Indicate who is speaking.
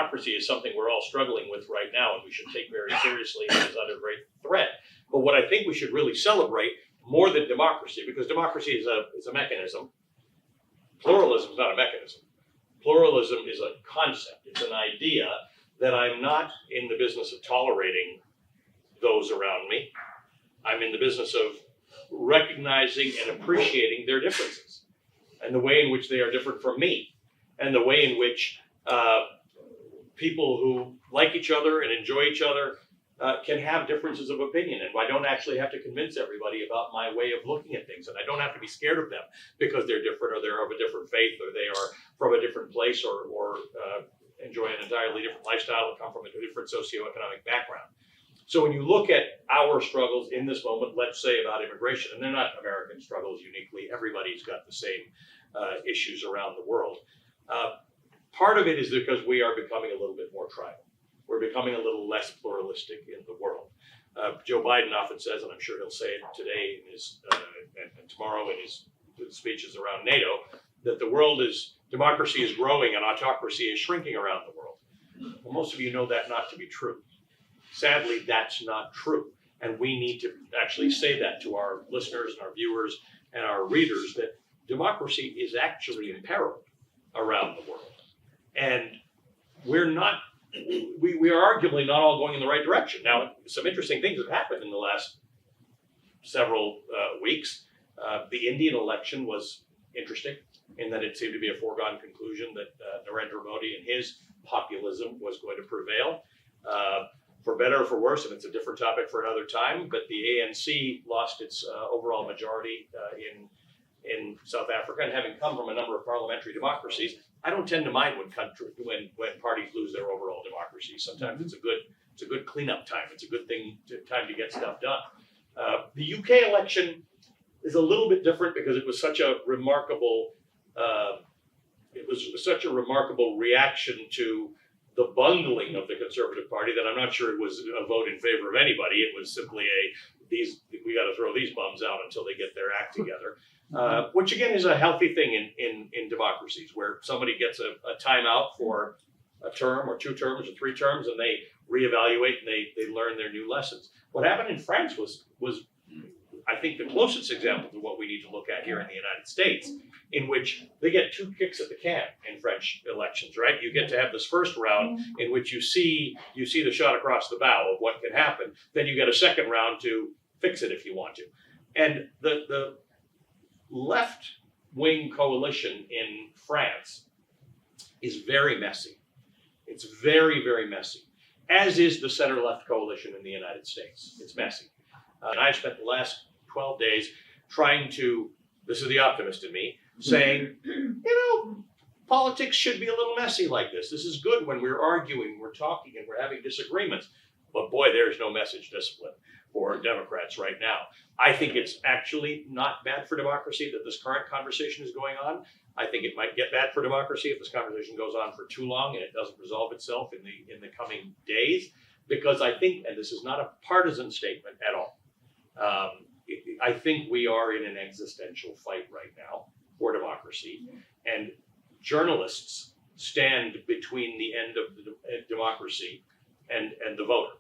Speaker 1: democracy is something we're all struggling with right now, and we should take very seriously and is under great threat. But what I think we should really celebrate more than democracy, because democracy is a mechanism. Pluralism is not a mechanism. Pluralism is a concept. It's an idea that I'm not in the business of tolerating those around me. I'm in the business of recognizing and appreciating their differences and the way in which they are different from me, and the way in which people who like each other and enjoy each other can have differences of opinion, and I don't actually have to convince everybody about my way of looking at things, and I don't have to be scared of them because they're different, or they're of a different faith, or they are from a different place, or enjoy an entirely different lifestyle, or come from a different socioeconomic background. So when you look at our struggles in this moment, let's say about immigration, and they're not American struggles uniquely, everybody's got the same issues around the world. Part of it is because we are becoming a little bit more tribal. We're becoming a little less pluralistic in the world. Joe Biden often says, and I'm sure he'll say it today in his, and tomorrow in his speeches around NATO, that the world is, democracy is growing and autocracy is shrinking around the world. Well, most of you know that not to be true. Sadly, that's not true. And we need to actually say that to our listeners and our viewers and our readers, that democracy is actually imperiled around the world. And we're not, we are arguably not all going in the right direction. Now, some interesting things have happened in the last several weeks. The Indian election was interesting in that it seemed to be a foregone conclusion that Narendra Modi and his populism was going to prevail. For better or for worse, and it's a different topic for another time, but the ANC lost its overall majority in South Africa, and having come from a number of parliamentary democracies, I don't tend to mind when parties lose their overall democracy. Sometimes it's a good cleanup time. It's a good time to get stuff done. The UK election is a little bit different because it was such a remarkable reaction to the bungling of the Conservative Party that I'm not sure it was a vote in favor of anybody. It was simply we got to throw these bums out until they get their act together. Which again is a healthy thing in democracies, where somebody gets a timeout for a term or 2 terms or 3 terms, and they reevaluate and they learn their new lessons. What happened in France was I think the closest example to what we need to look at here in the United States, in which they get 2 kicks at the can in French elections, right? You get to have this first round in which you see the shot across the bow of what can happen. Then you get a second round to fix it if you want to. And the left-wing coalition in France is very messy. It's very, very messy, as is the center-left coalition in the United States. It's messy. And I've spent the last 12 days trying to, this is the optimist in me, saying, politics should be a little messy like this. This is good when we're arguing, we're talking, and we're having disagreements. But boy, there's no message discipline for Democrats right now. I think it's actually not bad for democracy that this current conversation is going on. I think it might get bad for democracy if this conversation goes on for too long and it doesn't resolve itself in the coming days, because I think, and this is not a partisan statement at all, I think we are in an existential fight right now for democracy, and journalists stand between the end of the democracy and the voter.